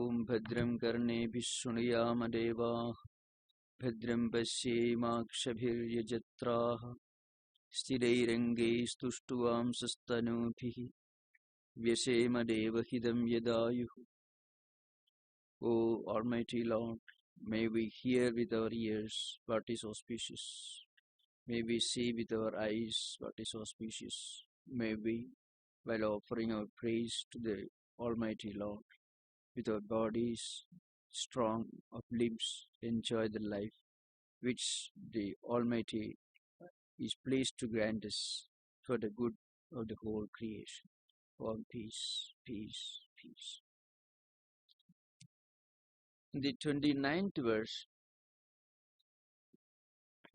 Om Bhadram Karnebhi Shrunuyama Devaah Bhadram Pasyemakshapir Yajatraah Sthirairange Stushtuvam Sastanubhihi Vyasema Devahidam Yadayuh. O Almighty Lord, may we hear with our ears what is auspicious. May we see with our eyes what is auspicious. May we, while offering our praise to the Almighty Lord, with our bodies strong of limbs, enjoy the life which the Almighty is pleased to grant us for the good of the whole creation. All peace, peace, peace. In the 29th verse,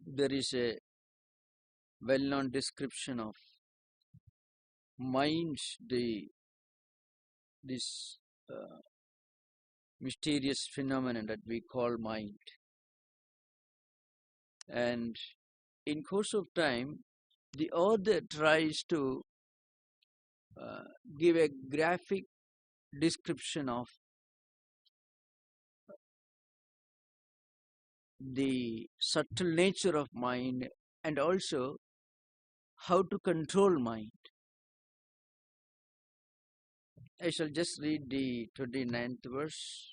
there is a well-known description of mind, this mysterious phenomenon that we call mind. And in course of time, the author tries to give a graphic description of the subtle nature of mind and also how to control mind. I shall just read the 29th verse.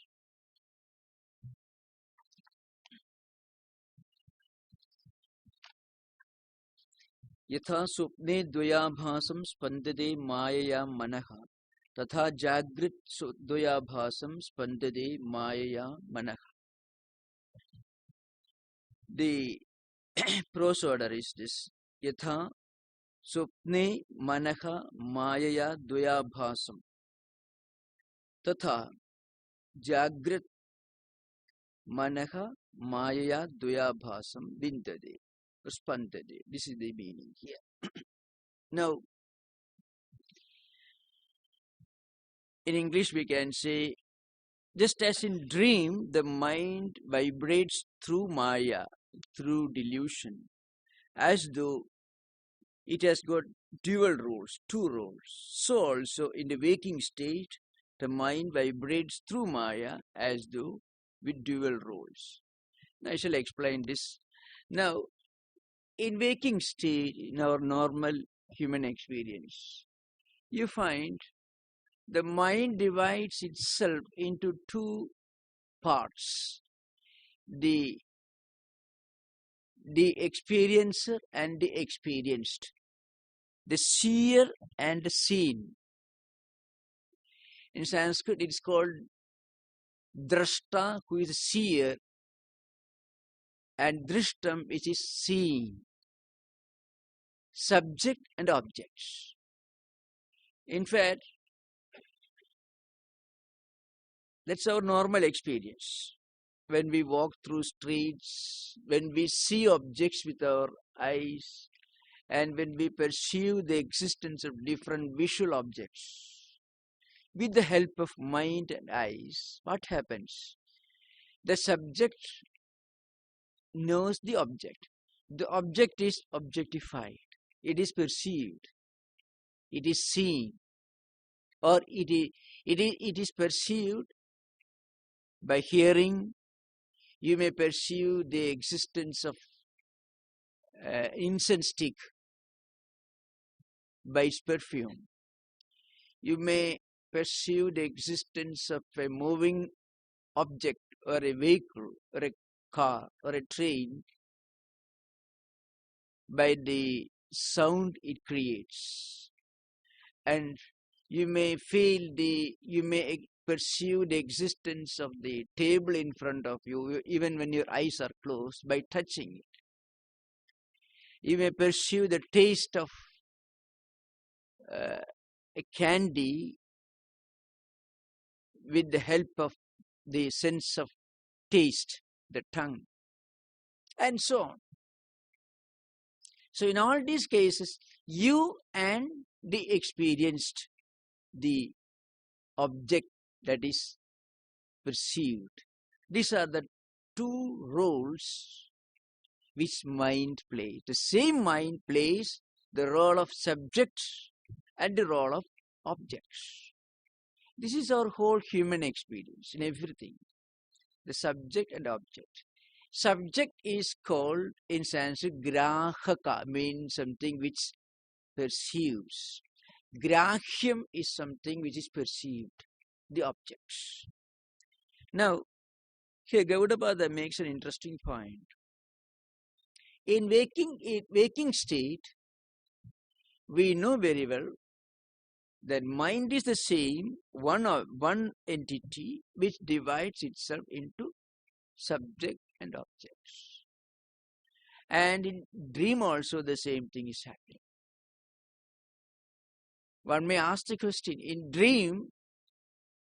Yatha supne dvayabhasam spandade mayaya manaha tatha jagrit dvayabhasam spandade mayaya manaha. The prose order is this: Yatha supne manaha mayaya dvayabhasam tatha jagrit manaha mayaya dvayabhasam bindade spandade. This is the meaning here. Now, in English we can say, just as in dream, the mind vibrates through maya, through delusion, as though it has got dual roles, two roles. So also in the waking state, the mind vibrates through maya as though with dual roles. Now I shall explain this. Now, in waking state, in our normal human experience, you find the mind divides itself into two parts: the experiencer and the experienced, the seer and the seen. In Sanskrit, it is called drashta, who is a seer, and drishtam, which is seen. Subject and objects. In fact, that's our normal experience. When we walk through streets, when we see objects with our eyes, and when we perceive the existence of different visual objects, with the help of mind and eyes, what happens? The subject knows the object. The object is objectified. It is perceived. It is seen. Or it is perceived by hearing. You may perceive the existence of incense stick by its perfume. You may perceive the existence of a moving object or a vehicle or a car or a train by the sound it creates. And you may perceive the existence of the table in front of you even when your eyes are closed by touching it. You may perceive the taste of a candy with the help of the sense of taste, the tongue, and so on. So in all these cases, you and the experienced, the object that is perceived, these are the two roles which mind plays. The same mind plays the role of subject and the role of objects. This is our whole human experience in everything. The subject and object. Subject is called in Sanskrit grahaka, means something which perceives. Grahyam is something which is perceived, the objects. Now, here Gaudapada makes an interesting point. In waking state, we know very well that mind is the same one entity which divides itself into subject and objects. And in dream also the same thing is happening. One may ask the question, in dream,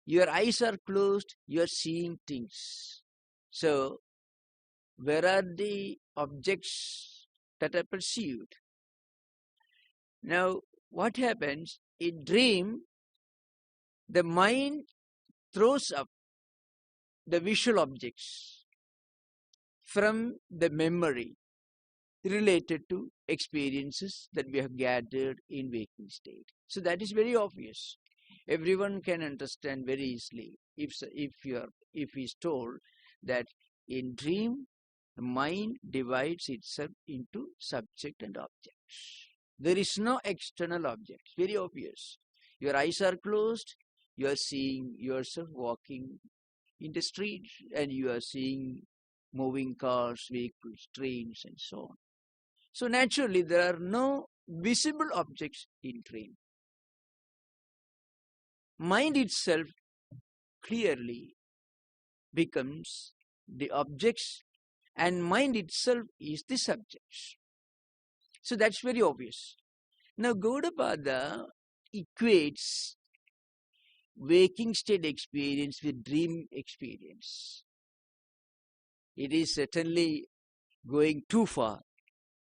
your eyes are closed, you are seeing things. So, where are the objects that are perceived? Now, what happens? In dream, the mind throws up the visual objects from the memory related to experiences that we have gathered in waking state. So that is very obvious. Everyone can understand very easily if he is told that in dream the mind divides itself into subject and objects. There is no external object. Very obvious. Your eyes are closed. You are seeing yourself walking in the street, and you are seeing moving cars, vehicles, trains, and so on. So naturally, there are no visible objects in dream. Mind itself clearly becomes the objects, and mind itself is the subjects. So that's very obvious. Now Gaudapada equates waking state experience with dream experience. It is certainly going too far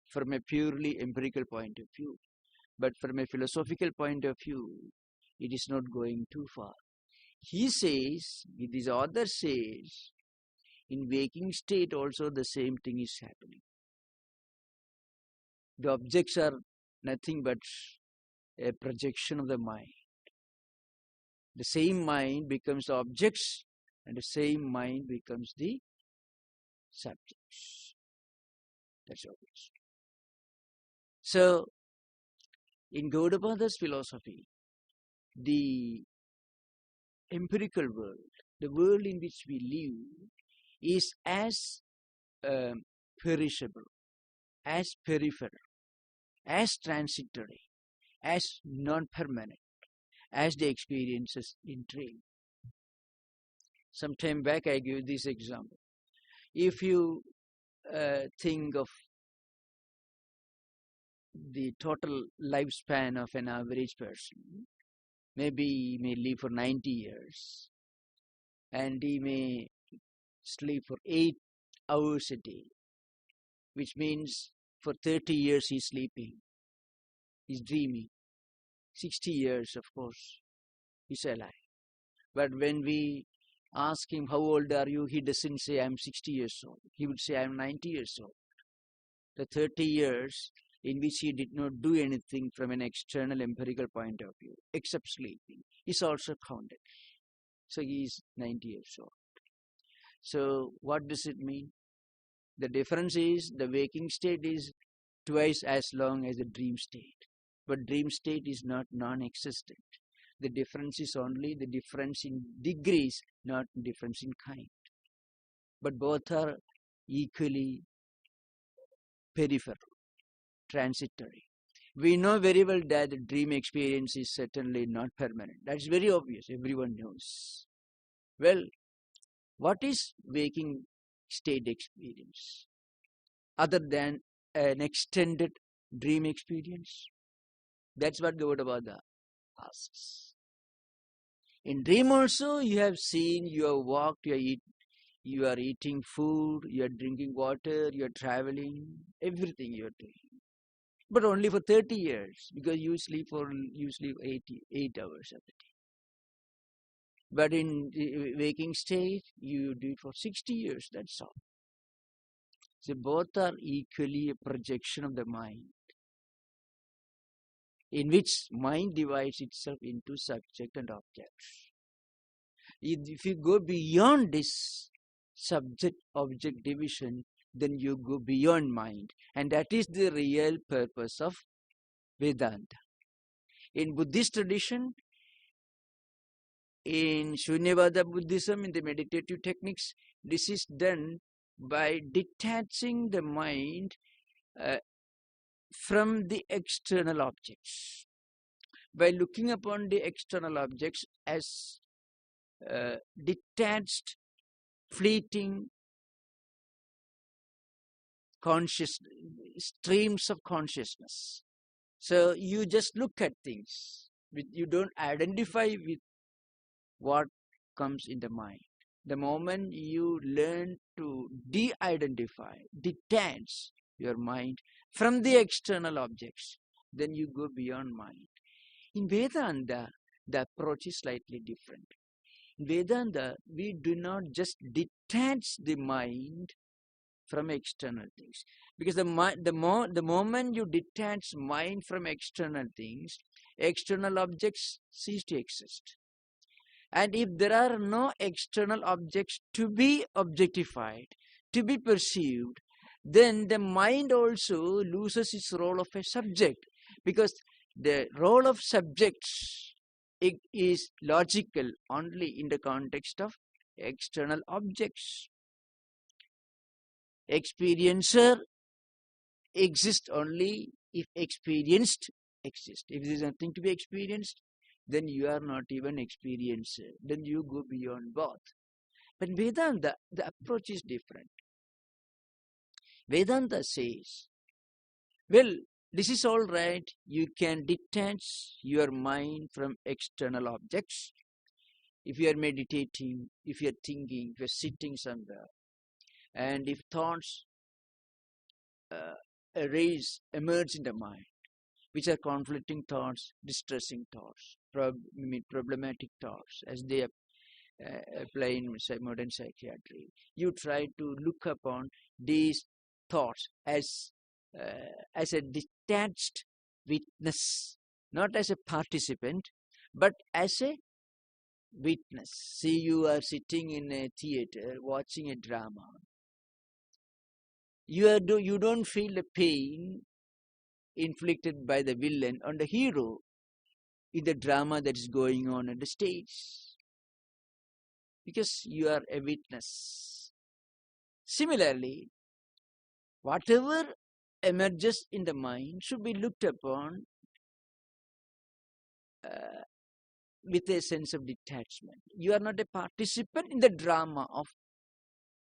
from a purely empirical point of view. But from a philosophical point of view, it is not going too far. He says, this author says, in waking state also the same thing is happening. The objects are nothing but a projection of the mind. The same mind becomes the objects, and the same mind becomes the subjects. That's obvious. So, in Gaudapada's philosophy, the empirical world, the world in which we live, is as perishable, as peripheral, as transitory, as non-permanent, as the experiences in dream. Some time back I gave this example. If you think of the total lifespan of an average person, maybe he may live for 90 years, and he may sleep for 8 hours a day, which means for 30 years he's sleeping, he's dreaming. 60 years, of course, he's alive. But when we ask him, how old are you? He doesn't say, I'm 60 years old. He would say, I'm 90 years old. The 30 years in which he did not do anything from an external empirical point of view, except sleeping, is also counted. So he is 90 years old. So what does it mean? The difference is the waking state is twice as long as the dream state. But dream state is not non-existent. The difference is only the difference in degrees, not difference in kind. But both are equally peripheral, transitory. We know very well that the dream experience is certainly not permanent. That's very obvious. Everyone knows. Well, what is waking state experience other than an extended dream experience? That's what Gaudapada asks. In dream also, you have seen, you have walked, you are eating food, you are drinking water, you are traveling, everything you are doing. But only for 30 years, because you sleep 8 hours of the day. But in the waking state, you do it for 60 years, that's all. So both are equally a projection of the mind, in which mind divides itself into subject and object. If you go beyond this subject-object division, then you go beyond mind. And that is the real purpose of Vedanta. In Buddhist tradition, in Shunyavada Buddhism, in the meditative techniques, this is done by detaching the mind from the external objects, by looking upon the external objects as detached, fleeting streams of consciousness. So you just look at things, you don't identify with what comes in the mind. The moment you learn to de-identify, detach your mind from the external objects, then you go beyond mind. In Vedanta, the approach is slightly different. In Vedanta, we do not just detach the mind from external things, because the moment you detach mind from external things, external objects cease to exist. And if there are no external objects to be objectified, to be perceived, then the mind also loses its role of a subject, because the role of subjects is logical only in the context of external objects. Experiencer exists only if experienced exists. If there is nothing to be experienced, then you are not even experiencer. Then you go beyond both. But Vedanta, the approach is different. Vedanta says, well, this is all right. You can detach your mind from external objects. If you are meditating, if you are thinking, if you are sitting somewhere, and if thoughts emerge in the mind, which are conflicting thoughts, distressing thoughts, problematic thoughts, as they apply in modern psychiatry. You try to look upon these thoughts as a detached witness, not as a participant, but as a witness. See, you are sitting in a theater watching a drama. You don't feel the pain inflicted by the villain on the hero in the drama that is going on the stage, because you are a witness. Similarly, whatever emerges in the mind should be looked upon with a sense of detachment. You are not a participant in the drama of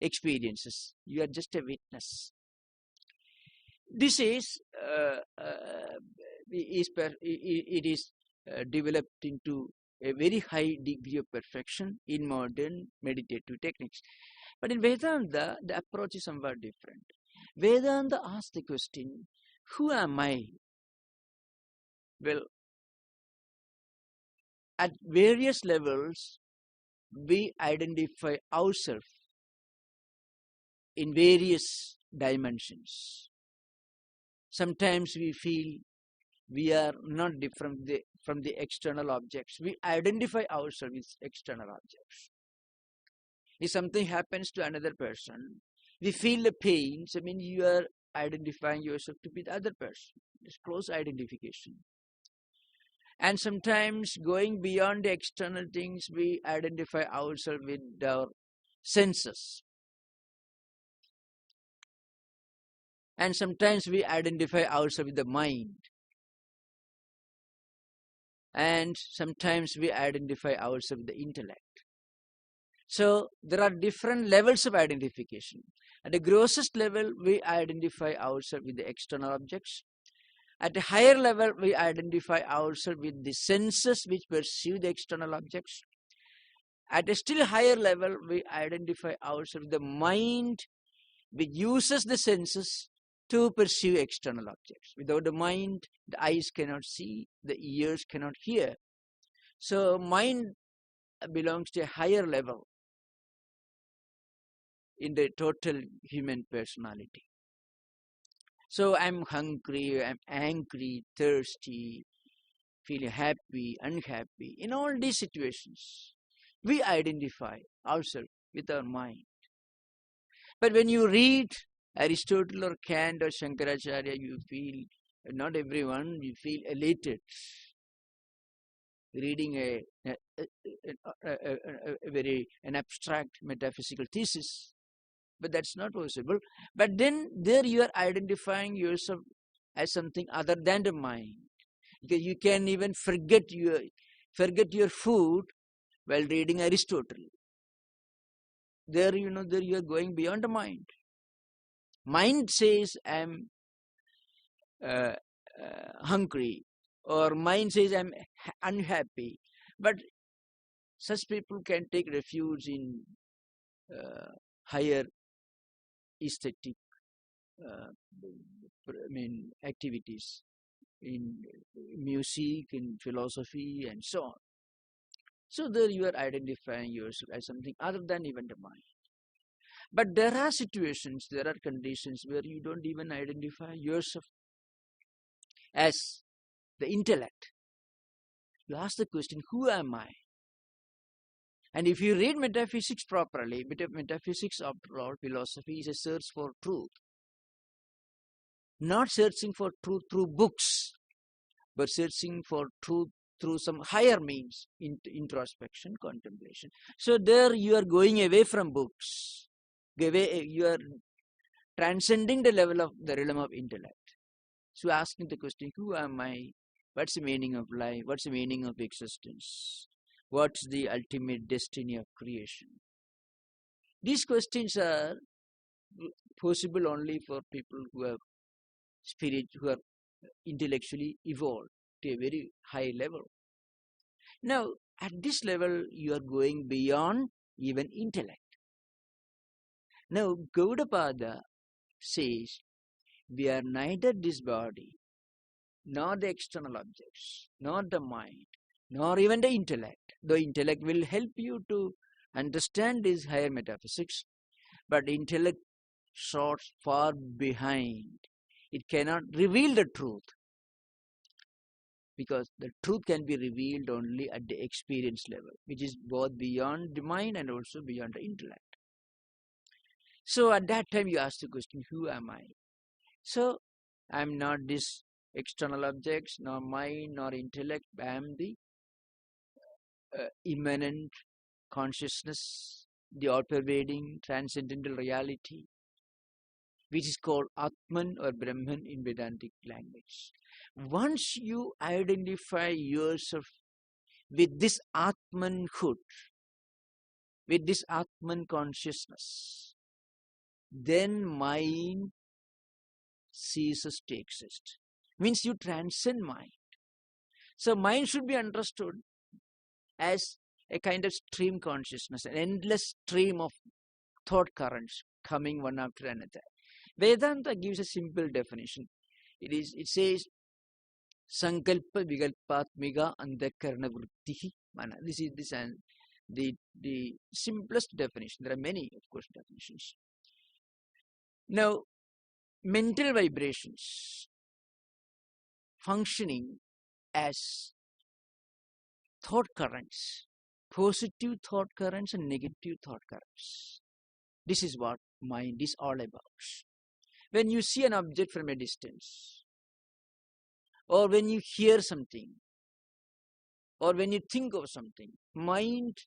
experiences. You are just a witness. This is developed into a very high degree of perfection in modern meditative techniques. But in Vedanta, the approach is somewhat different. Vedanta asks the question, who am I? Well, at various levels, we identify ourselves in various dimensions. Sometimes we feel we are not different from the external objects. We identify ourselves with external objects. If something happens to another person, we feel the pain. So, I mean, you are identifying yourself to be the other person. It's close identification. And sometimes going beyond the external things, we identify ourselves with our senses. And sometimes we identify ourselves with the mind. And sometimes we identify ourselves with the intellect. So there are different levels of identification. At the grossest level, we identify ourselves with the external objects. At a higher level, we identify ourselves with the senses which perceive the external objects. At a still higher level, we identify ourselves with the mind which uses the senses to perceive external objects. Without the mind, the eyes cannot see, the ears cannot hear. So mind belongs to a higher level in the total human personality. So I'm hungry, I'm angry, thirsty, feeling happy, unhappy. In all these situations, We identify ourselves with our mind. But when you read Aristotle or Kant or Shankaracharya, you feel, not everyone, you feel elated reading an abstract metaphysical thesis. But that's not possible. But then there you are identifying yourself as something other than the mind. Because you can even forget your food while reading Aristotle. There you are going beyond the mind. Mind says I'm hungry, or mind says I'm unhappy. But such people can take refuge in higher aesthetic activities, in music, in philosophy, and so on. So there you are identifying yourself as something other than even the mind. But there are situations, there are conditions where you don't even identify yourself as the intellect. You ask the question, who am I? And if you read metaphysics properly, metaphysics, after all, philosophy is a search for truth. Not searching for truth through books, but searching for truth through some higher means, introspection, contemplation. So there you are going away from books. You are transcending the realm of intellect. So asking the question, who am I? What's the meaning of life? What's the meaning of existence? What's the ultimate destiny of creation? These questions are possible only for people who are intellectually evolved to a very high level. Now, at this level, you are going beyond even intellect. Now, Gaudapada says, we are neither this body, nor the external objects, nor the mind, nor even the intellect. The intellect will help you to understand these higher metaphysics, but intellect shorts far behind. It cannot reveal the truth, because the truth can be revealed only at the experience level, which is both beyond the mind and also beyond the intellect. So at that time you ask the question, who am I? So I am not this external objects, nor mind, nor intellect. I am the immanent consciousness, the all-pervading transcendental reality, which is called Atman or Brahman in Vedantic language. Once you identify yourself with this Atmanhood, with this Atman consciousness, then mind ceases to exist. Means you transcend mind. So mind should be understood as a kind of stream consciousness, an endless stream of thought currents coming one after another. Vedanta gives a simple definition. It says Sankalpa Vikalpatmiga Andakarana Vrittihi Mana. This is the simplest definition. There are many, of course, definitions. Now, mental vibrations functioning as thought currents, positive thought currents and negative thought currents. This is what mind is all about. When you see an object from a distance, or when you hear something, or when you think of something, mind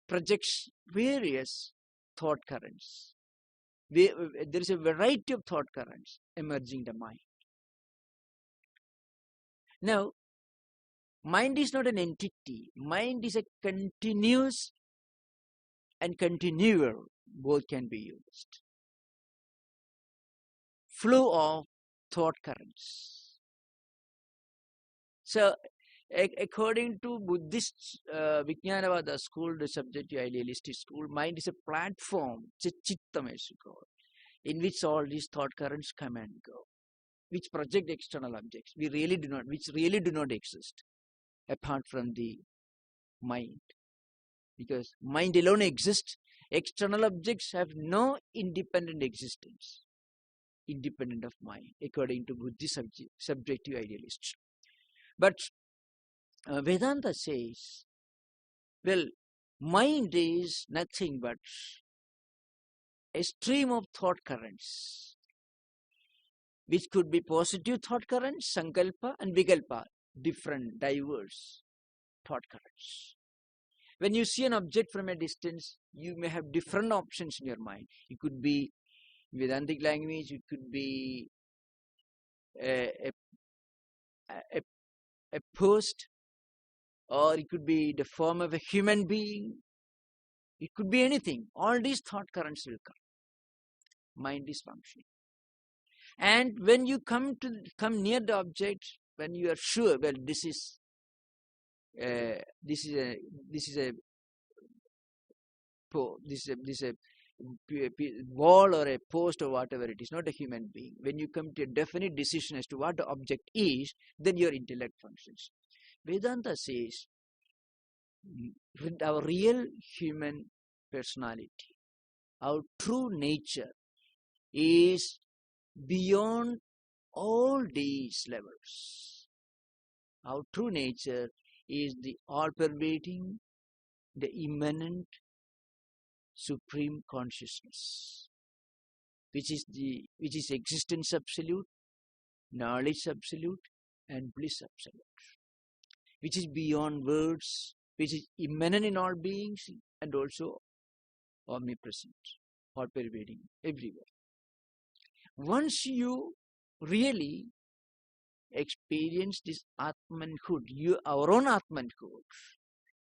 projects various thought currents. There is a variety of thought currents emerging in the mind. Now, mind is not an entity. Mind is a continuous and continual. Both can be used. Flow of thought currents. So, according to Buddhist Vijnanavada school, the subjective idealistic school, mind is a platform, chittam as you call, in which all these thought currents come and go, which project external objects, which really do not exist apart from the mind. Because mind alone exists, external objects have no independent existence, independent of mind, according to Buddhist subjective idealists. But Vedanta says Well, mind is nothing but a stream of thought currents, which could be positive thought currents, sankalpa and vikalpa, different, diverse thought currents. When you see an object from a distance, you may have different options in your mind. It could be Vedantic language, it could be a, a, a post, or it could be the form of a human being. It could be anything. All these thought currents will come. Mind is functioning. And when you come near the object, when you are sure, well, this is a wall or a post or whatever it is, not a human being. When you come to a definite decision as to what the object is, then your intellect functions. Vedanta says our real human personality, our true nature is beyond all these levels. Our true nature is the all-pervading, the immanent, supreme consciousness, which is existence absolute, knowledge absolute, and bliss absolute, which is beyond words, which is immanent in all beings and also omnipresent, all pervading everywhere. Once you really experience this Atmanhood, our own Atmanhood,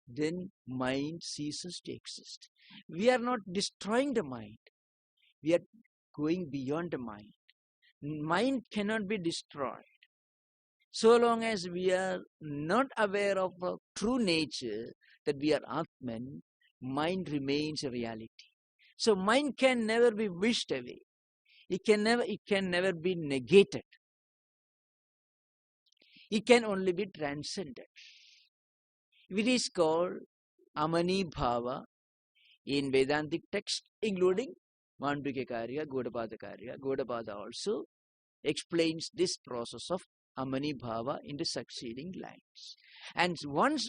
then mind ceases to exist. We are not destroying the mind. We are going beyond the mind. Mind cannot be destroyed. So long as we are not aware of our true nature, that we are Atman, mind remains a reality. So mind can never be wished away. It can never be negated. It can only be transcended. It is called Amani Bhava in Vedantic text, including Mandukya Acharya, Gaudapada Acharya. Gaudapada also explains this process of Amani Bhava in the succeeding lines. And once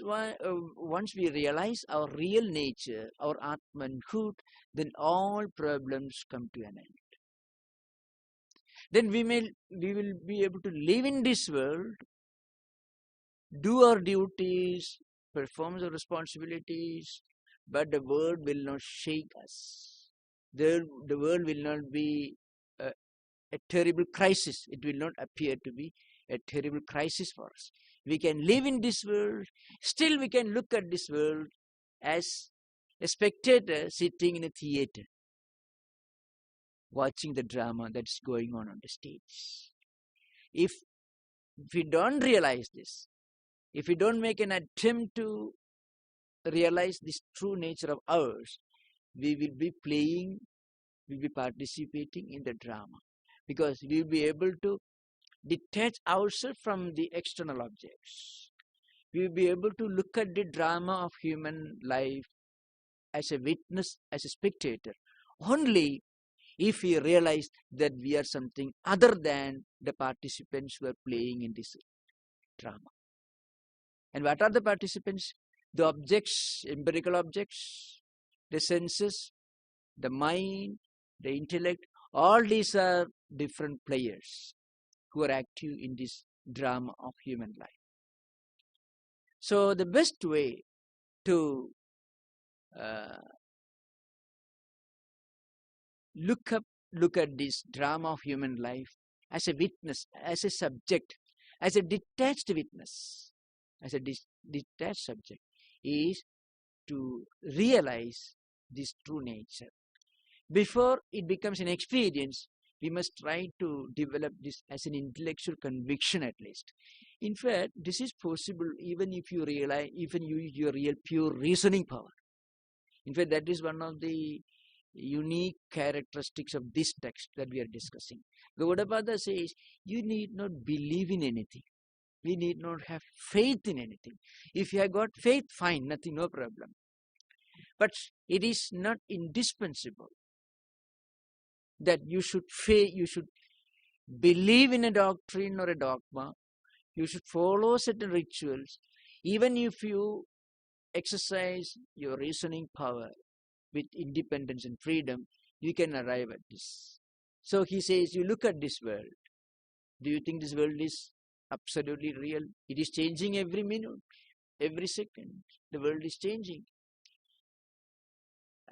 we realize our real nature, our Atmanhood, then all problems come to an end. Then we will be able to live in this world, do our duties, perform our responsibilities, but the world will not shake us. The world will not be a terrible crisis. It will not appear to be a terrible crisis for us. We can live in this world, still we can look at this world as a spectator sitting in a theater, watching the drama that's going on the stage. If we don't realize this, if we don't make an attempt to realize this true nature of ours, we will be participating in the drama, because we will be able to detach ourselves from the external objects. We will be able to look at the drama of human life as a witness, as a spectator, only if we realize that we are something other than the participants who are playing in this drama. And what are the participants? The objects, empirical objects, the senses, the mind, the intellect, all these are different players who are active in this drama of human life. So the best way to look at this drama of human life as a witness, as a subject, as a detached witness, as a detached subject, is to realize this true nature. Before it becomes an experience, we must try to develop this as an intellectual conviction at least. In fact, this is possible even if you use your real pure reasoning power. In fact, that is one of the unique characteristics of this text that we are discussing. Gaudapada says, you need not believe in anything. We need not have faith in anything. If you have got faith, fine, nothing, no problem. But it is not indispensable that you should believe in a doctrine or a dogma. You should follow certain rituals. Even if you exercise your reasoning power with independence and freedom, you can arrive at this. So he says, you look at this world. Do you think this world is absolutely real? It is changing every minute, every second. The world is changing.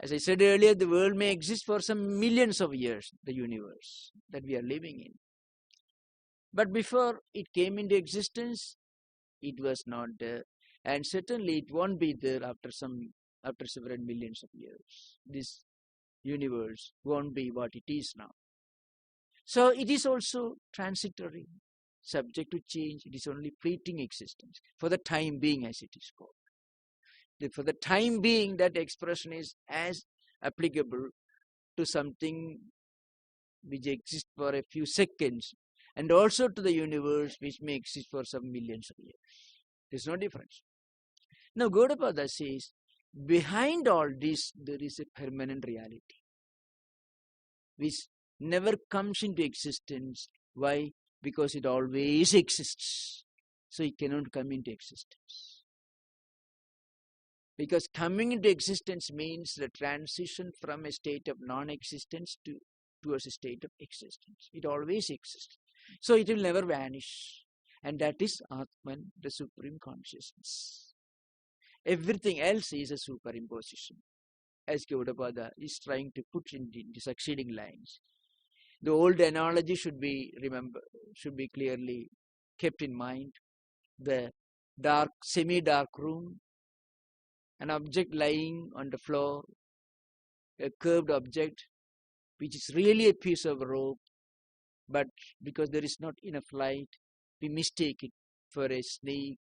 As I said earlier, the world may exist for some millions of years, the universe that we are living in. But before it came into existence, it was not there. And certainly it won't be there after several millions of years. This universe won't be what it is now. So it is also transitory, subject to change. It is only fleeting existence for the time being, as it is called. For the time being, that expression is as applicable to something which exists for a few seconds, and also to the universe which may exist for some millions of years. There's no difference. Now Gaudapada says, behind all this there is a permanent reality which never comes into existence. Why? Because it always exists. So it cannot come into existence. Because coming into existence means the transition from a state of non-existence towards a state of existence. It always exists. So it will never vanish. And that is Atman, the supreme consciousness. Everything else is a superimposition, as Gaudapada is trying to put in the succeeding lines. The old analogy should be clearly kept in mind. The dark, semi-dark room, an object lying on the floor, a curved object, which is really a piece of rope, but because there is not enough light, we mistake it for a snake.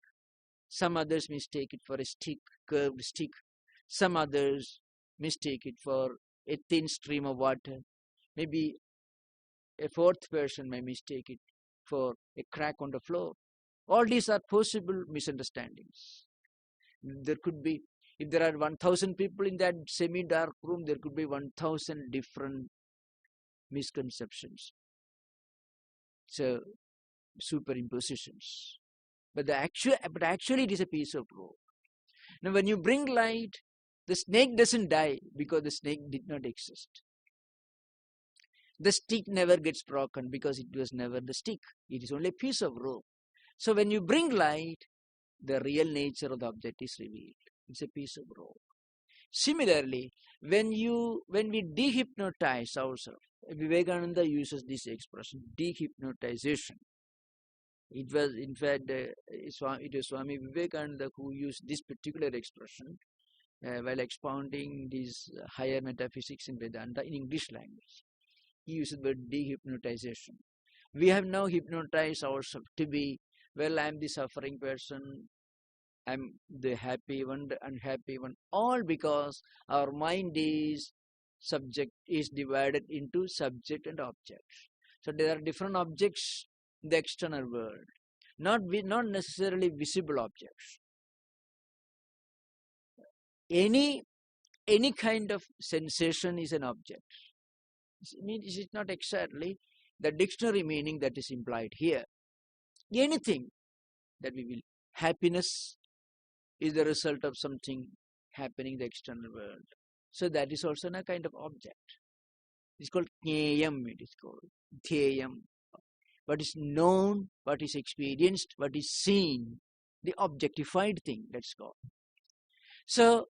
Some others mistake it for a stick, curved stick. Some others mistake it for a thin stream of water. Maybe a fourth person may mistake it for a crack on the floor. All these are possible misunderstandings. There could be, if there are 1,000 people in that semi-dark room, there could be 1,000 different misconceptions. So, superimpositions. But actually it is a piece of rope. Now when you bring light, the snake doesn't die because the snake did not exist. The stick never gets broken because it was never the stick. It is only a piece of rope. So when you bring light, the real nature of the object is revealed. It's a piece of rope. Similarly, when we dehypnotize ourselves, Vivekananda uses this expression, dehypnotization. It was, in fact, it was Swami Vivekananda who used this particular expression while expounding these higher metaphysics in Vedanta in English language. He used the word dehypnotization. We have now hypnotized ourselves to be, well, I'm the suffering person, I'm the happy one, the unhappy one, all because our mind is divided into subject and object. So there are different objects in the external world, not necessarily visible objects. Any kind of sensation is an object. It is not exactly the dictionary meaning that is implied here. Anything that we will, happiness is the result of something happening in the external world. So that is also a kind of object. It's called kneyam, it is called dheyam. What is known, what is experienced, what is seen, the objectified thing, that's called. So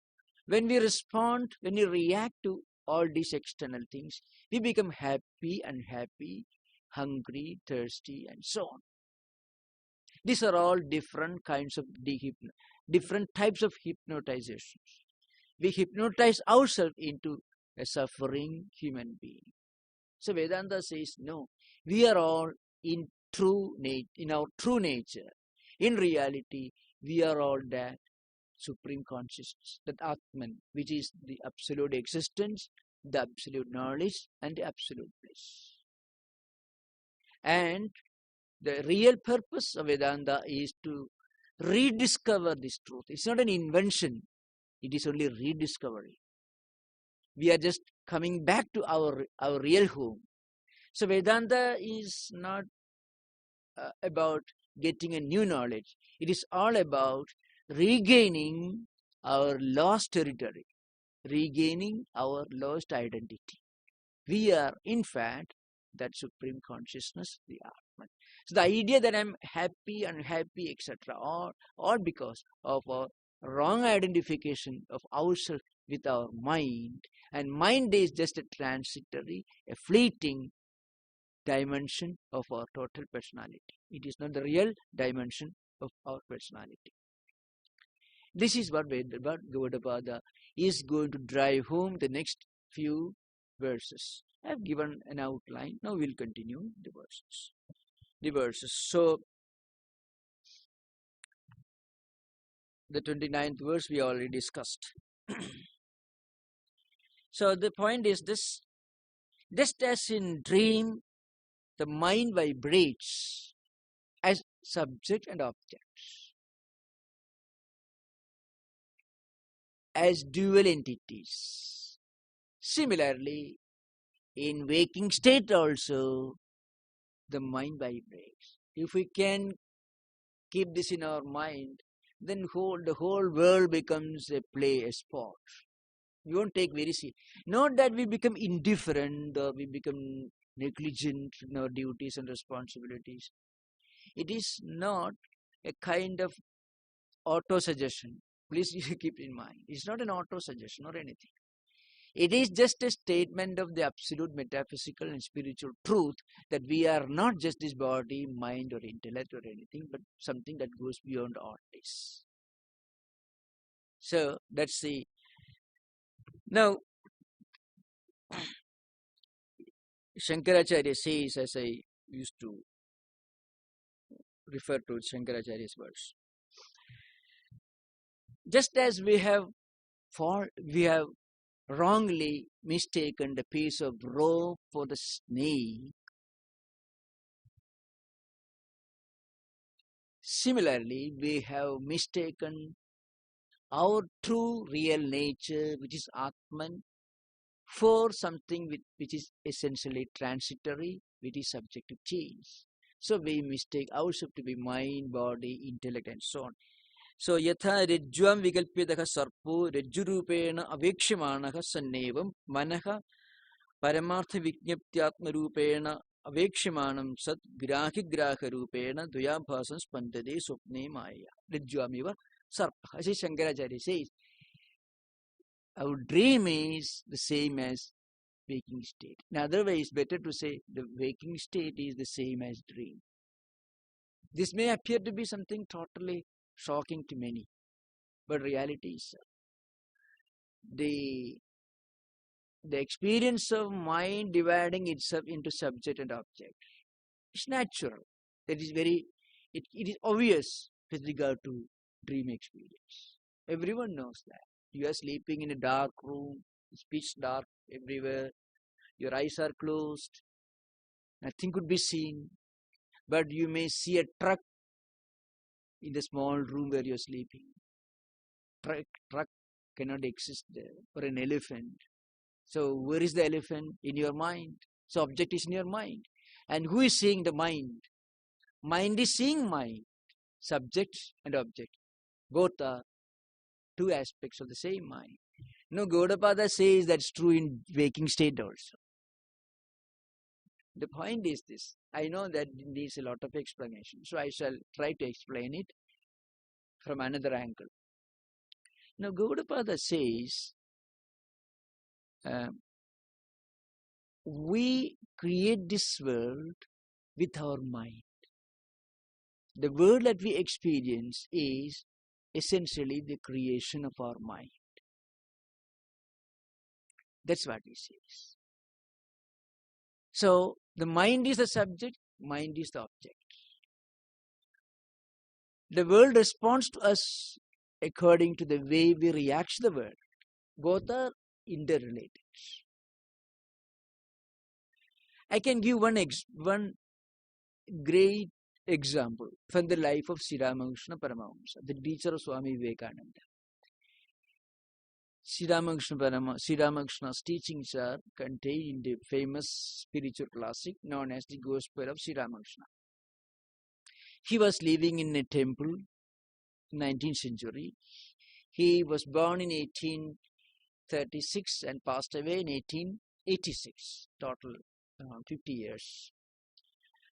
when we respond, when we react to all these external things, we become happy, unhappy, hungry, thirsty, and so on. These are all different kinds of different types of hypnotizations. We hypnotize ourselves into a suffering human being. So Vedanta says, no, we are all in our true nature. In reality, we are all that supreme consciousness, that Atman, which is the absolute existence, the absolute knowledge, and the absolute bliss. And the real purpose of Vedanta is to rediscover this truth. It's not an invention. It is only rediscovery. We are just coming back to our real home. So Vedanta is not about getting a new knowledge. It is all about regaining our lost territory, regaining our lost identity. We are, in fact, that supreme consciousness, the Atman. So the idea that I'm happy, unhappy, etc., all because of our wrong identification of ourselves with our mind, and mind is just a transitory, a fleeting dimension of our total personality. It is not the real dimension of our personality. This is what Gaudapada is going to drive home the next few verses. I have given an outline. Now we'll continue the verses. So, the 29th verse we already discussed. So the point is this: just as in dream, the mind vibrates as subject and object, as dual entities. Similarly, in waking state also, the mind vibrates. If we can keep this in our mind, then the whole world becomes a play, a sport. We won't take very seriously. Not that we become indifferent or we become negligent in our duties and responsibilities. It is not a kind of auto-suggestion. Please keep in mind. It's not an auto-suggestion or anything. It is just a statement of the absolute metaphysical and spiritual truth that we are not just this body, mind or intellect or anything, but something that goes beyond all this. So let's see. Now, Shankaracharya says, as I used to refer to Shankaracharya's verse, just as we have wrongly mistaken the piece of rope for the snake, similarly we have mistaken our true real nature, which is Atman, for something which is essentially transitory, which is subject to change. So we mistake ourselves to be mind, body, intellect, and so on. So yatha rejjvam vikalpyatah sarpo rejjurupena avekshyamanah sannevam manah paramartha vignaptyatmarupena avekshyamanam sat grahi-graha-rupena dvayabhasam spandade swapne maya rejjvamiva sarpa. As Shankaracharya says, our dream is the same as waking state. In other ways, better to say the waking state is the same as dream. This may appear to be something totally shocking to many, but reality is the experience of mind dividing itself into subject and object. It's natural. It is obvious with regard to dream experience. Everyone knows that. You are sleeping in a dark room, it's pitch dark everywhere, your eyes are closed, nothing could be seen, but you may see a truck in the small room where you're sleeping. Truck cannot exist there, or an elephant. So where is the elephant? In your mind. So object is in your mind. And who is seeing the mind? Mind is seeing mind. Subject and object. Both are two aspects of the same mind. No, Gaudapada says that's true in waking state also. The point is this. I know that it needs a lot of explanation, so I shall try to explain it from another angle. Now, Gaudapada says we create this world with our mind. The world that we experience is essentially the creation of our mind. That's what he says. So, the mind is the subject, mind is the object. The world responds to us according to the way we react to the world. Both are interrelated. I can give one great example from the life of Sri Ramakrishna Paramahamsa, the teacher of Swami Vivekananda. Sri Ramakrishna's teachings are contained in the famous spiritual classic known as the Gospel of Sri Ramakrishna. He was living in a temple in the 19th century. He was born in 1836 and passed away in 1886, total around 50 years.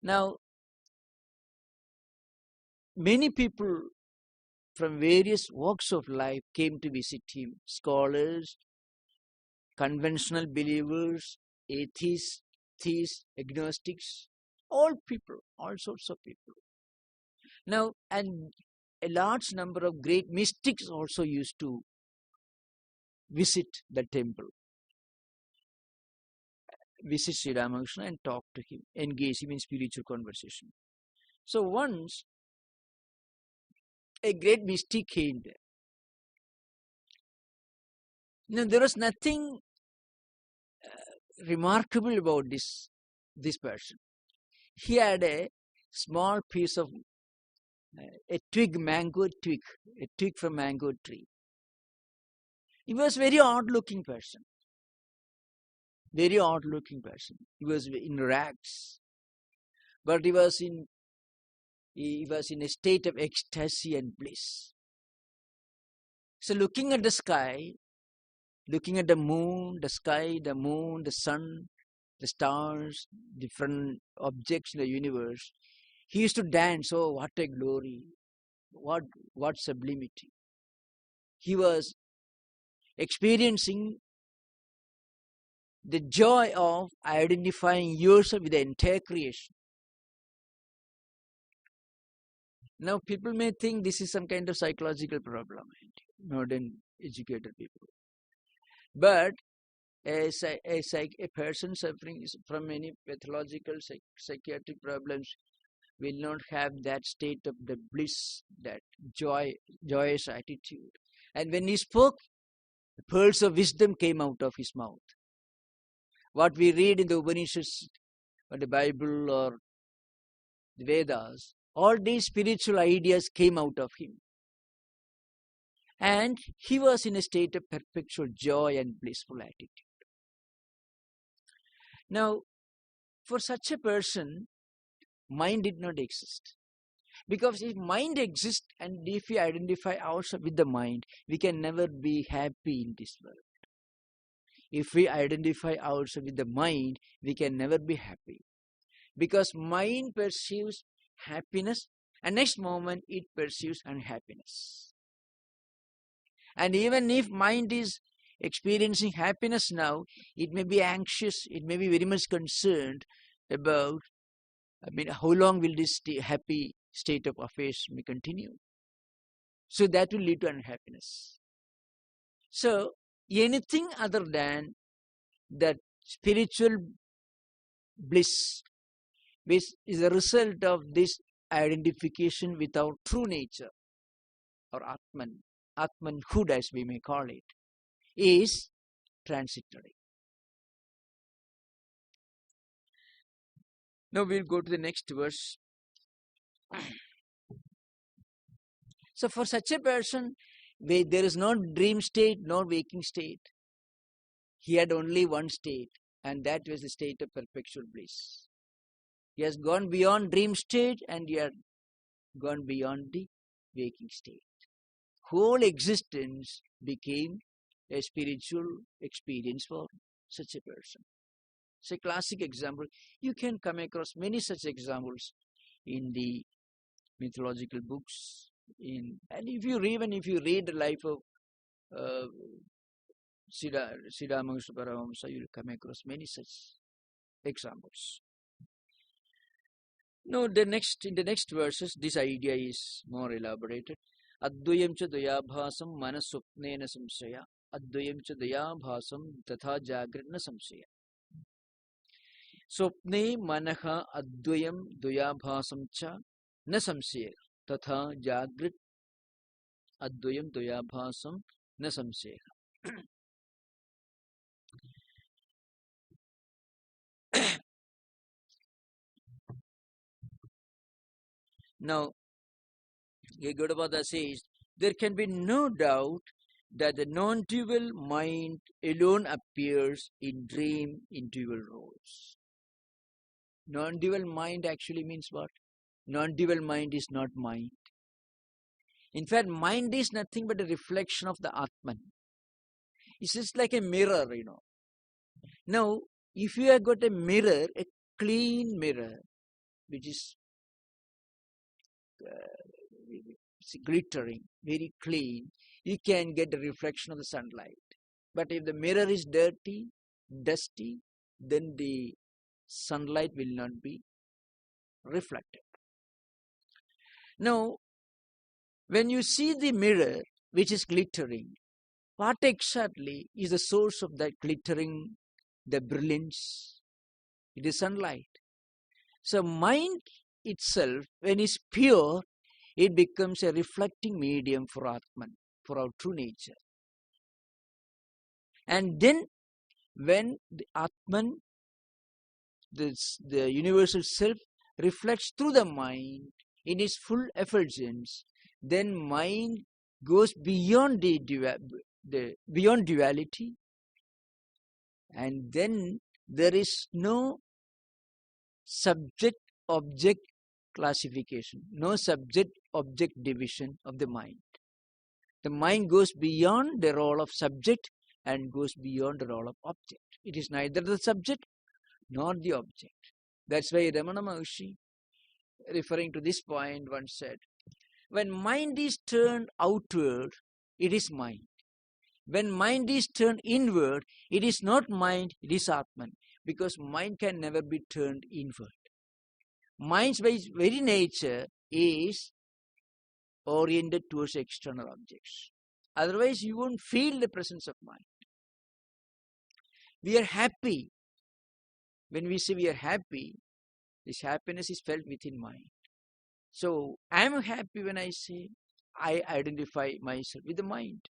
Now, many people from various walks of life came to visit him. Scholars, conventional believers, atheists, theists, agnostics, all people, all sorts of people. Now, and a large number of great mystics also used to visit the temple, visit Sri Ramakrishna and talk to him, engage him in spiritual conversation. So once a great mystic came there. Now there was nothing remarkable about this person. He had a small piece of a mango twig, a twig from mango tree. He was very odd-looking person. Very odd-looking person. He was in rags, but he was in a state of ecstasy and bliss. So looking at the sky, looking at the moon, the sky, the moon, the sun, the stars, different objects in the universe, he used to dance. Oh, what a glory! What sublimity! He was experiencing the joy of identifying yourself with the entire creation. Now, people may think this is some kind of psychological problem, modern educated people. But a person suffering from any pathological psychiatric problems will not have that state of the bliss, that joyous attitude. And when he spoke, the pearls of wisdom came out of his mouth. What we read in the Upanishads or the Bible or the Vedas, all these spiritual ideas came out of him. And he was in a state of perpetual joy and blissful attitude. Now, for such a person, mind did not exist. Because if mind exists and if we identify ourselves with the mind, we can never be happy in this world. If we identify ourselves with the mind, we can never be happy. Because mind perceives happiness and next moment it perceives unhappiness. And even if mind is experiencing happiness now, it may be anxious, it may be very much concerned about, how long will this happy state of affairs may continue? So that will lead to unhappiness. So anything other than that spiritual bliss, which is a result of this identification with our true nature, or Atmanhood as we may call it, is transitory. Now we'll go to the next verse. So for such a person, where there is no dream state, no waking state, he had only one state, and that was the state of perpetual bliss. He has gone beyond dream state and he had gone beyond the waking state. Whole existence became a spiritual experience for such a person. It's a classic example. You can come across many such examples in the mythological books. And if you read the life of Sri Ramakrishna Paramahamsa, you will come across many such examples. No, in the next verses, this idea is more elaborated. Advayam cha dayabhasam manasupnena samsaya. Advayam cha dayabhasam tatha jagratna samsaya. Swapne manaha advayam dayabhasam cha na samsaya. Tatha jagrat advayam dayabhasam na samsaya. Now, Gaudapada says, there can be no doubt that the non-dual mind alone appears in dream in dual roles. Non-dual mind actually means what? Non-dual mind is not mind. In fact, mind is nothing but a reflection of the Atman. It's just like a mirror, Now, if you have got a mirror, a clean mirror, which is glittering, very clean, you can get the reflection of the sunlight. But if the mirror is dirty, dusty, then the sunlight will not be reflected. Now, when you see the mirror which is glittering, what exactly is the source of that glittering, the brilliance? It is sunlight. So mind itself, when it's pure, it becomes a reflecting medium for Atman, for our true nature. And then when the Atman, the universal self, reflects through the mind in its full effulgence, then mind goes beyond beyond duality, and then there is no subject-object classification, no subject-object division of the mind. The mind goes beyond the role of subject and goes beyond the role of object. It is neither the subject nor the object. That's why Ramana Maharshi, referring to this point, once said, when mind is turned outward, it is mind. When mind is turned inward, it is not mind, it is Atman. Because mind can never be turned inward. Mind's by its very nature is oriented towards external objects. Otherwise, you won't feel the presence of mind. We are happy. When we say we are happy, this happiness is felt within mind. So, I am happy when I say I identify myself with the mind.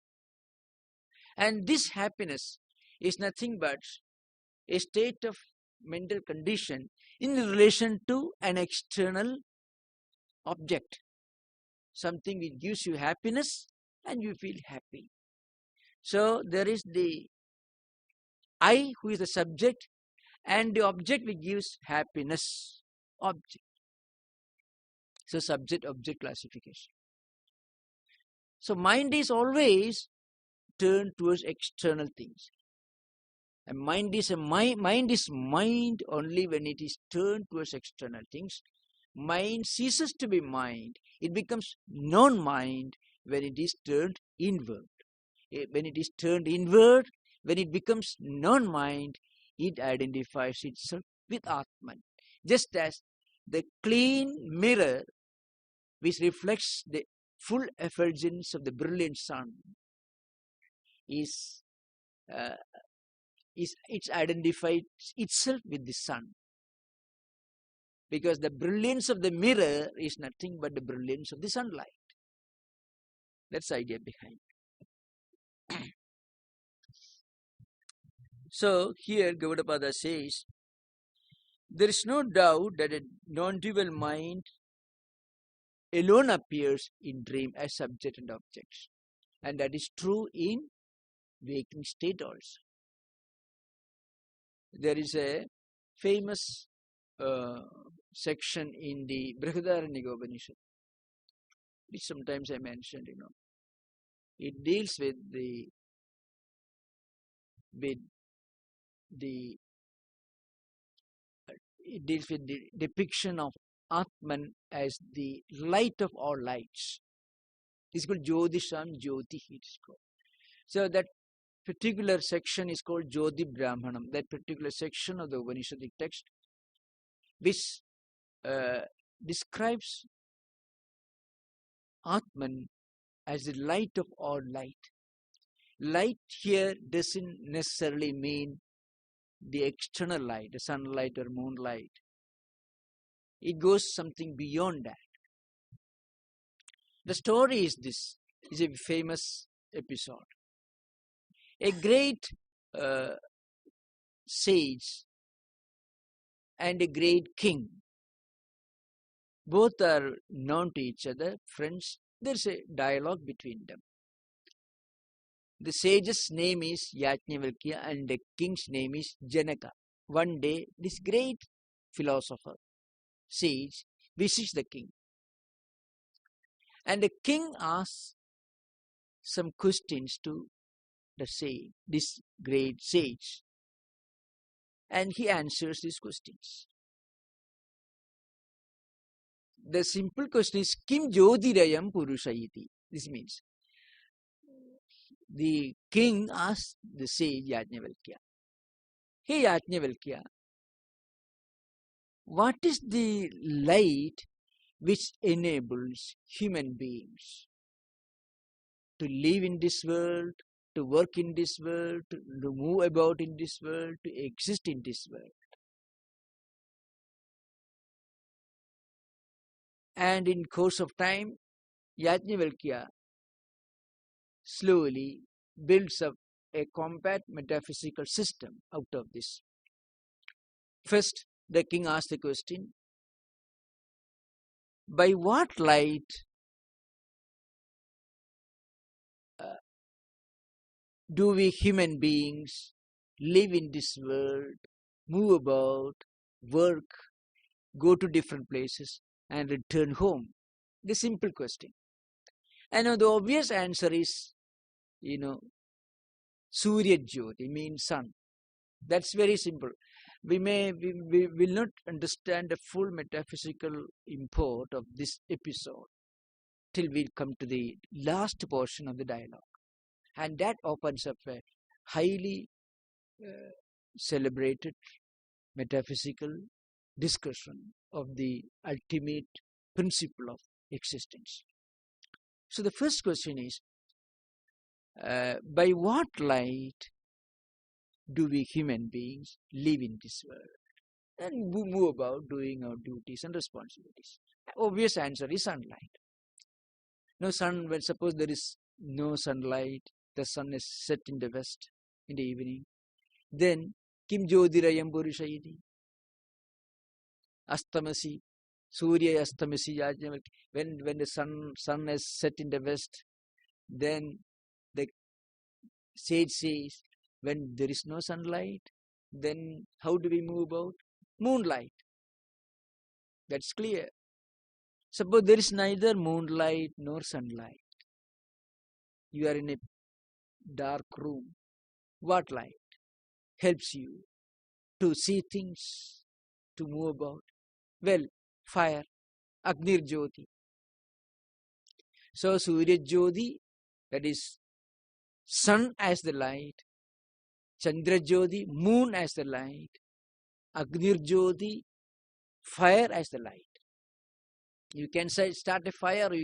And this happiness is nothing but a state of mental condition in relation to an external object. Something which gives you happiness and you feel happy. So there is the I who is the subject and the object which gives happiness. Object. So subject-object classification. So mind is always turned towards external things. And mind is mind only when it is turned towards external things. Mind ceases to be mind. It becomes non-mind when it is turned inward. When it is turned inward, when it becomes non-mind, it identifies itself with Atman. Just as the clean mirror which reflects the full effulgence of the brilliant sun it identifies itself with the sun. Because the brilliance of the mirror is nothing but the brilliance of the sunlight. That's the idea behind. So here Gaudapada says, there is no doubt that a non-dual mind alone appears in dream as subject and objects. And that is true in waking state also. There is a famous section in the Brihadaranyaka Upanishad, which sometimes I mentioned, It deals with the depiction of Atman as the light of all lights. It's called Jyotisham Jyoti. It is called. So that particular section is called Jyoti Brahmanam. That particular section of the Upanishadic text, which describes Atman as the light of all light. Light here doesn't necessarily mean the external light, the sunlight or moonlight. It goes something beyond that. The story is this. It's a famous episode. A great sage and a great king. Both are known to each other, friends. There's a dialogue between them. The sage's name is Yajnavalkya and the king's name is Janaka. One day, this great philosopher, sage, visits the king. And the king asks some questions to the sage, this great sage, and he answers these questions. The simple question is Kim Jyotirayam Purushayiti. This means the king asked the sage Yajnavalkya, hey Yajnavalkya, what is the light which enables human beings to live in this world, to work in this world, to move about in this world, to exist in this world? And in course of time, Yajnavalkya slowly builds up a compact metaphysical system out of this. First, the king asked the question, by what light do we human beings live in this world, move about, work, go to different places and return home? The simple question. And now the obvious answer is, Surya Jyoti means sun. That's very simple. We will not understand the full metaphysical import of this episode till we come to the last portion of the dialogue. And that opens up a highly celebrated metaphysical discussion of the ultimate principle of existence. So the first question is, by what light do we human beings live in this world and move about doing our duties and responsibilities? Obvious answer is sunlight. No sun, when suppose there is no sunlight, the sun is set in the west in the evening, then Kim Jyotirayam Purushayati, Astamasi, Surya Astamasi Yajnavalkya. When the sun is set in the west, then the sage says, when there is no sunlight, then how do we move about? Moonlight. That's clear. Suppose there is neither moonlight nor sunlight. You are in a dark room. What light helps you to see things, to move about? Well, fire, Agnir Jyoti. So Surya Jyoti, that is sun as the light, Chandra Jyoti, moon as the light, Agnir Jyoti, fire as the light. You can start a fire, or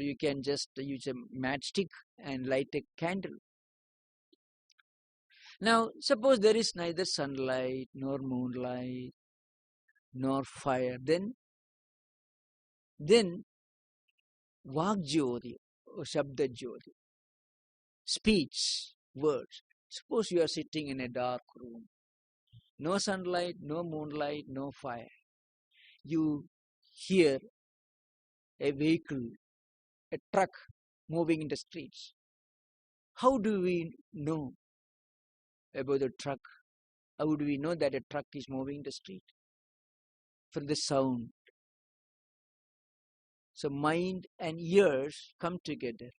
you can just use a matchstick and light a candle. Now, suppose there is neither sunlight, nor moonlight, nor fire, then Vak Jyoti or Shabda Jyoti, speech, words. Suppose you are sitting in a dark room, no sunlight, no moonlight, no fire. You hear a vehicle, a truck moving in the streets. How do we know about the truck? How do we know that a truck is moving in the street? From the sound. So mind and ears come together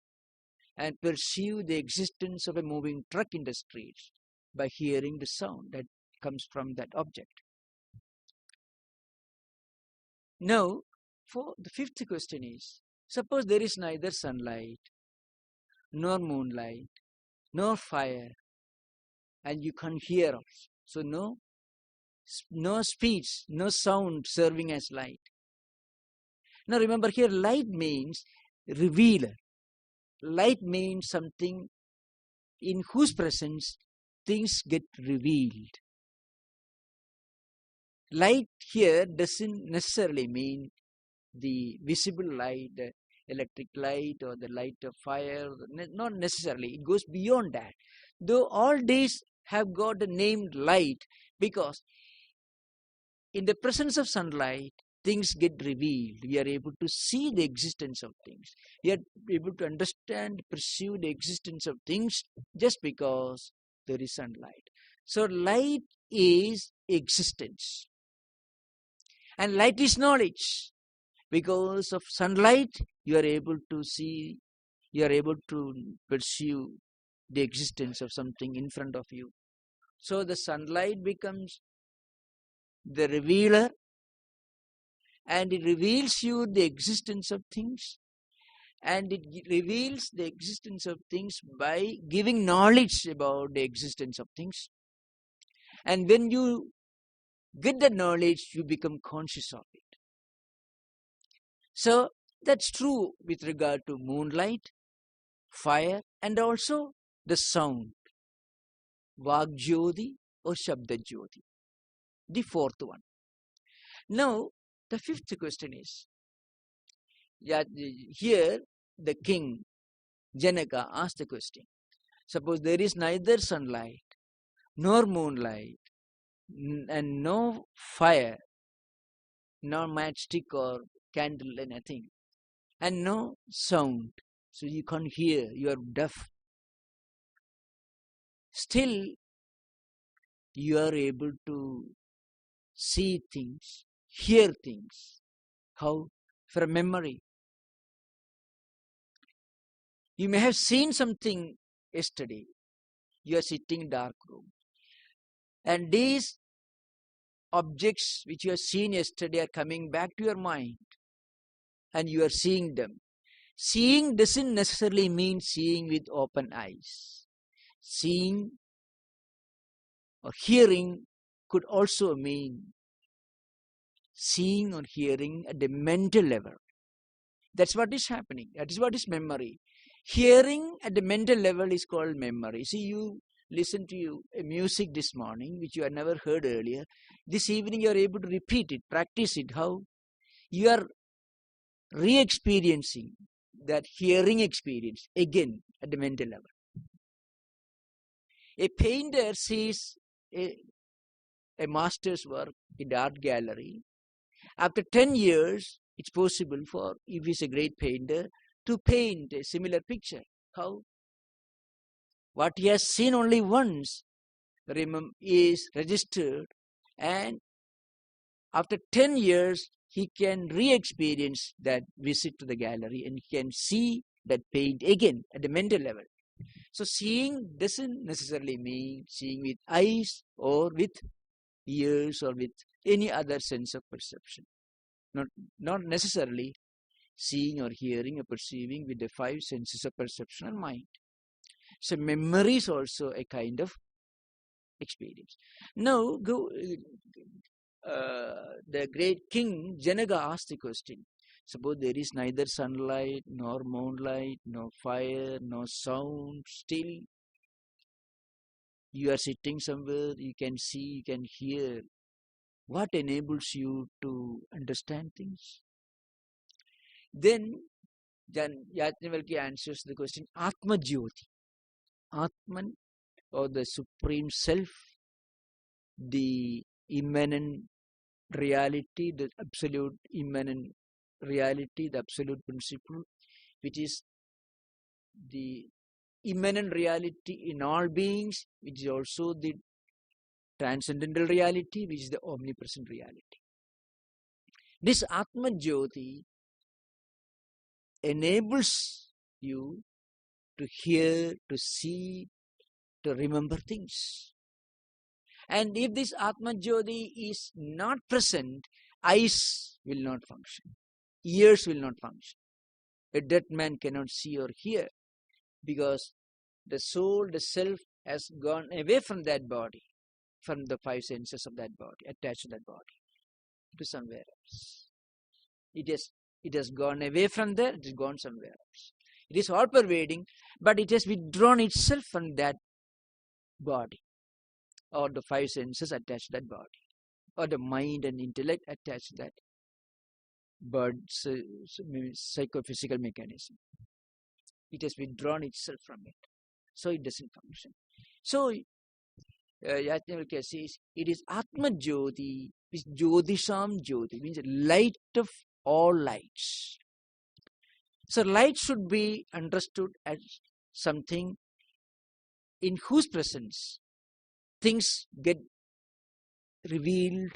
and perceive the existence of a moving truck in the streets by hearing the sound that comes from that object. Now, for the fifth question is, suppose there is neither sunlight, nor moonlight, nor fire, and you can't hear us. So no speech, no sound serving as light. Now remember here, light means revealer. Light means something in whose presence things get revealed. Light here doesn't necessarily mean the visible light, the electric light or the light of fire, not necessarily. It goes beyond that. Though all these have got the name light, because in the presence of sunlight, things get revealed. We are able to see the existence of things. We are able to understand, perceive the existence of things just because there is sunlight. So light is existence. And light is knowledge. Because of sunlight, you are able to see, you are able to perceive the existence of something in front of you. So the sunlight becomes the revealer, and it reveals you the existence of things, and it reveals the existence of things by giving knowledge about the existence of things. And when you get that knowledge, you become conscious of it. So that's true with regard to moonlight, fire, and also the sound, Vagjyoti or Shabdajyoti, the fourth one. Now, the fifth question is, here the king, Janaka, asked the question. Suppose there is neither sunlight, nor moonlight, and no fire, no matchstick or candle, anything, and no sound. So you can't hear, you are deaf. Still, you are able to see things, hear things. How? From memory. You may have seen something yesterday. You are sitting in dark room, and these objects which you have seen yesterday are coming back to your mind, and you are seeing them. Seeing doesn't necessarily mean seeing with open eyes. Seeing or hearing could also mean seeing or hearing at the mental level. That's what is happening. That is what is memory. Hearing at the mental level is called memory. See, you listen to a music this morning which you had never heard earlier. This evening you are able to repeat it, practice it. How? You are re-experiencing that hearing experience again at the mental level. A painter sees a master's work in the art gallery. After 10 years, it's possible for, if he's a great painter, to paint a similar picture. How? What he has seen only once is registered, and after 10 years, he can re-experience that visit to the gallery, and he can see that paint again at the mental level. So seeing doesn't necessarily mean seeing with eyes or with ears or with any other sense of perception. Not necessarily seeing or hearing or perceiving with the five senses of perception and mind. So memory is also a kind of experience. Now, the great king Janaka asked the question. Suppose there is neither sunlight, nor moonlight, no fire, no sound, still you are sitting somewhere, you can see, you can hear. What enables you to understand things? Then Yajnavalkya answers the question, Atma Jyoti. Atman, or the Supreme Self, the immanent reality, the absolute immanent reality, the absolute principle, which is the immanent reality in all beings, which is also the transcendental reality, which is the omnipresent reality. This Atma Jyoti enables you to hear, to see, to remember things. And if this Atma Jyoti is not present, eyes will not function, ears will not function. A dead man cannot see or hear, because the soul, the self, has gone away from that body, from the five senses of that body, attached to that body, to somewhere else. It has gone away from there, it has gone somewhere else. It is all pervading, but it has withdrawn itself from that body, or the five senses attached to that body, or the mind and intellect attached to that psychophysical mechanism. It has withdrawn itself from it, so it doesn't function. So Yajnavalkya says it is Atma Jyoti, which Jyotisham Jyoti, means light of all lights. So light should be understood as something in whose presence things get revealed,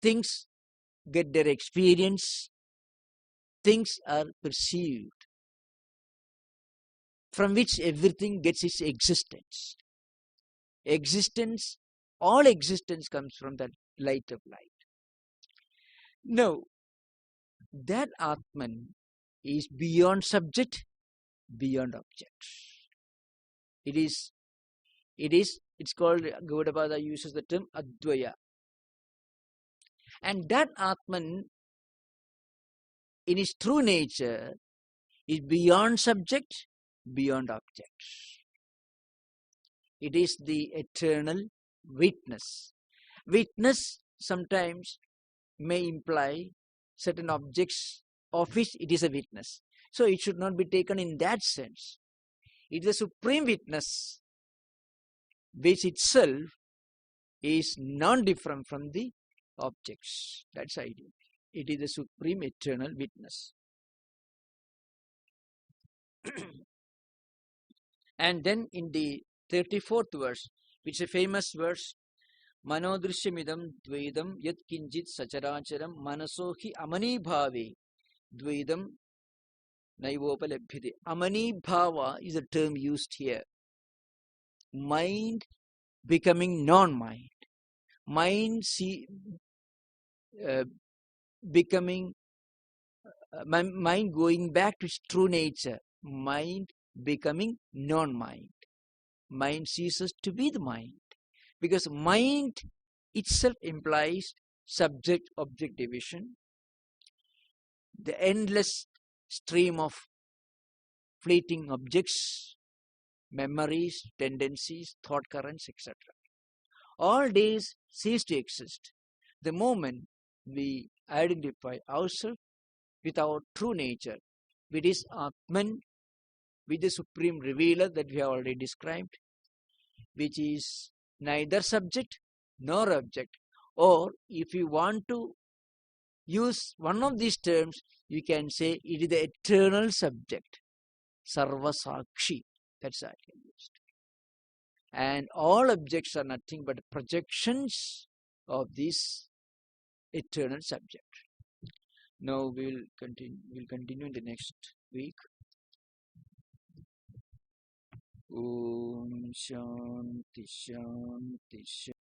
things get their experience, things are perceived, from which everything gets its existence. Existence, all existence comes from that light of light. Now, that Atman is beyond subject, beyond object. It's called, Gaudapada uses the term Advaita. And that Atman, in its true nature, is beyond subject, beyond object. It is the eternal witness. Witness sometimes may imply certain objects of which it is a witness. So it should not be taken in that sense. It is a supreme witness which itself is non-different from the objects. That's the idea. It is the supreme eternal witness. And then in the 34th verse, which is a famous verse, Manodrishyamidam dvaidam yat kinjit sacharacharam manasohi amani bhave dvaidam naivopalabhyate. Amani bhava is a term used here. Mind becoming non-mind. Mind becoming mind going back to its true nature. Mind becoming non-mind. Mind ceases to be the mind, because mind itself implies subject-object division, the endless stream of fleeting objects, memories, tendencies, thought currents, etc. All these cease to exist the moment we identify ourselves with our true nature, which is Atman, with the supreme revealer that we have already described, which is neither subject nor object. Or if you want to use one of these terms, you can say it is the eternal subject, Sarvasakshi. That's how I can use it. And all objects are nothing but projections of this eternal subject. Now we'll continue in the next week. Om Shanti Shanti Shanti.